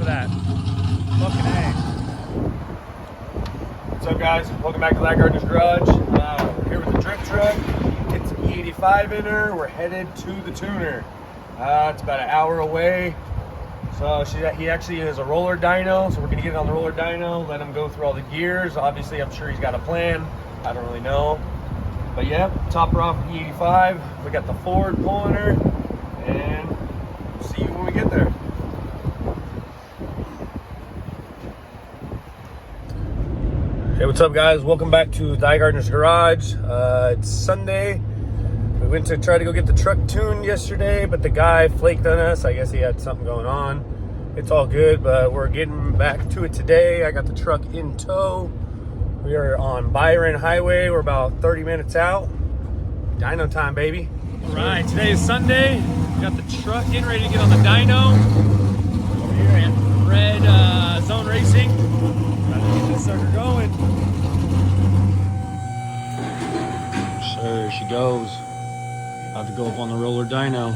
for that. Fucking A. What's up, guys? Welcome back to That Gardener's Garage. We're here with the drift truck. It's an E85 in her. We're headed to the tuner. It's about an hour away. So he actually has a roller dyno, so we're gonna get it on the roller dyno, let him go through all the gears. Obviously, I'm sure he's got a plan. I don't really know. But yeah, top her off with the E85. We got the Ford pulling her, and we'll see you when we get there. Hey, what's up, guys? Welcome back to the Gardener's Garage. It's Sunday. We went to try to go get the truck tuned yesterday, but the guy flaked on us. I guess he had something going on. It's all good, but we're getting back to it today. I got the truck in tow. We are on Byron Highway. We're about 30 minutes out. Dyno time, baby. All right, today is Sunday. We got the truck getting ready to get on the dyno. Over here at Red Zone Racing. Trying to get this sucker going. There she goes. About to go up on the roller dyno.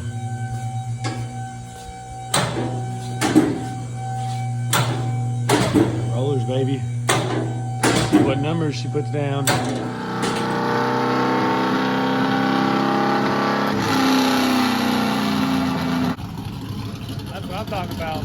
Rollers, baby. See what numbers she puts down. That's what I'm talking about.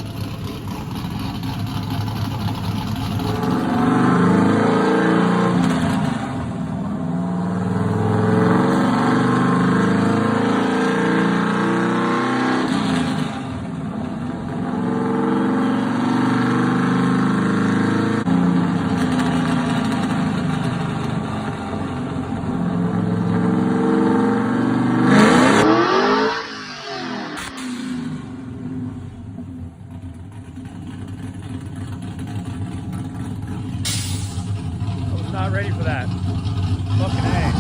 Not ready for that. Fucking A.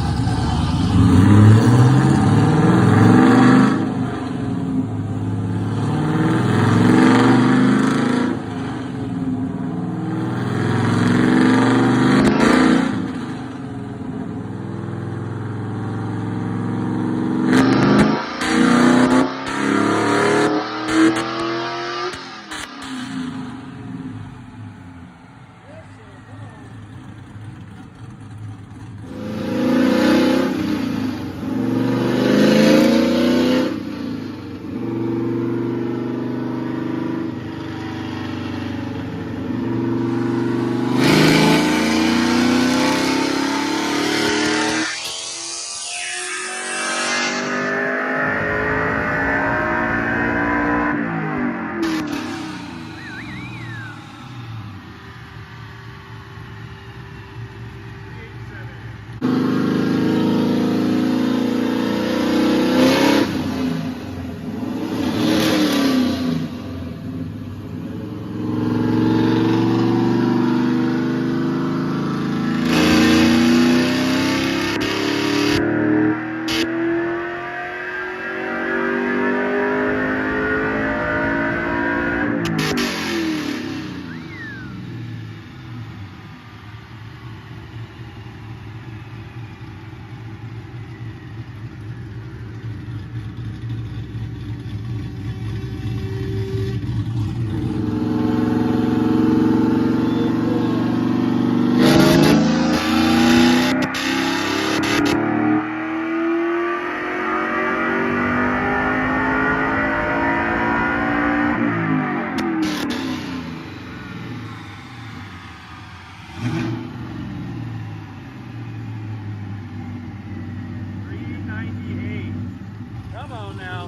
Come on now.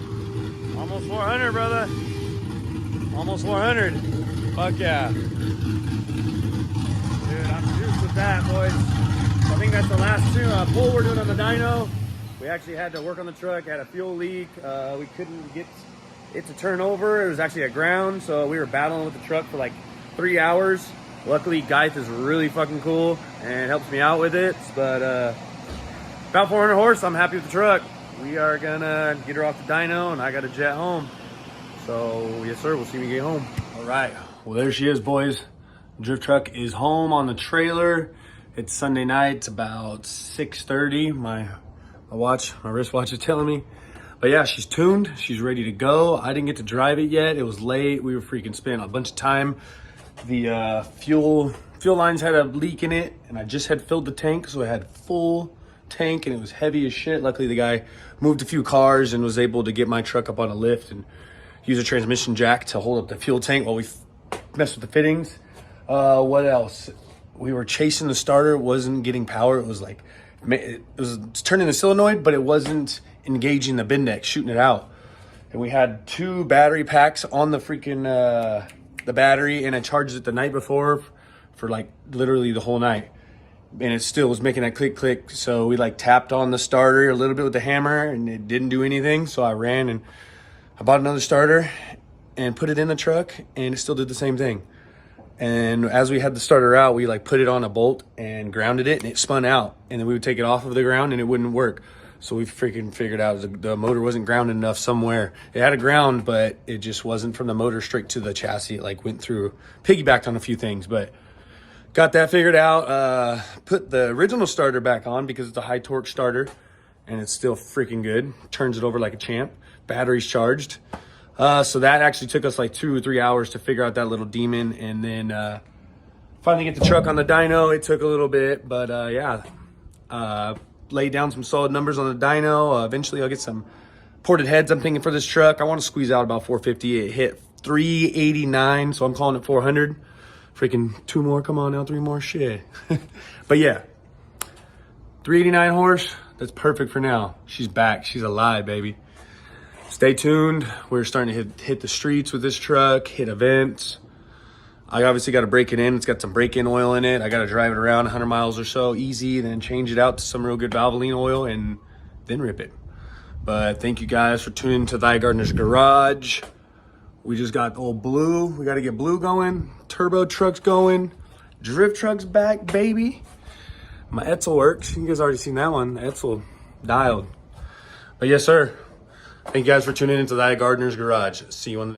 Almost 400, brother. Almost 400. Fuck yeah. Dude, I'm juiced with that, boys. So I think that's the last pull we're doing on the dyno. We actually had to work on the truck, had a fuel leak. We couldn't get it to turn over. It was actually at ground, so we were battling with the truck for like 3 hours. Luckily, Geith is really fucking cool and helps me out with it. But about 400 horse, I'm happy with the truck. We are gonna get her off the dyno and I got to jet home. So yes sir, we'll see when we get home. All right, well there she is, boys. Drift truck is home on the trailer. It's Sunday night, it's about 6:30. My wristwatch is telling me. But yeah, she's tuned. She's ready to go. I didn't get to drive it yet. It was late. We were freaking spending a bunch of time. The fuel lines had a leak in it, and I just had filled the tank, so I had full tank, and it was heavy as shit. Luckily, the guy moved a few cars and was able to get my truck up on a lift and use a transmission jack to hold up the fuel tank while we messed with the fittings. What else? We were chasing the starter. It wasn't getting power. It was like, it was turning the solenoid, but it wasn't engaging the Bindex, shooting it out. And we had 2 battery packs on the freaking the battery, and I charged it the night before for like literally the whole night, and it still was making that click. So we like tapped on the starter a little bit with the hammer, and it didn't do anything. So I ran and I bought another starter and put it in the truck, and it still did the same thing. And as we had the starter out, we like put it on a bolt and grounded it, and it spun out. And then we would take it off of the ground, and it wouldn't work. So we freaking figured out the motor wasn't grounded enough somewhere. It had a ground, but it just wasn't from the motor straight to the chassis. It like went through, piggybacked on a few things, but got that figured out. Put the original starter back on because it's a high torque starter, and it's still freaking good. Turns it over like a champ. Battery's charged. So that actually took us like 2 or 3 hours to figure out that little demon, and then finally get the truck on the dyno. It took a little bit, but yeah. Laid down some solid numbers on the dyno. Eventually I'll get some ported heads I'm thinking for this truck. I want to squeeze out about 450. It hit 389, so I'm calling it 400. Freaking 2 more, come on now, 3 more, shit. But yeah, 389 horse, that's perfect for now. She's back, she's alive, baby. Stay tuned. We're starting to hit the streets with this truck, hit events. I obviously got to break it in. It's got some break-in oil in it. I got to drive it around 100 miles or so, easy, then change it out to some real good Valvoline oil, and then rip it. But thank you guys for tuning into Thy Gardener's Garage. We just got old Blue. We got to get Blue going. Turbo trucks going. Drift trucks back, baby. My Etzel works. You guys already seen that one. Etzel dialed. But yes, sir. Thank you guys for tuning into Thy Gardener's Garage. See you on the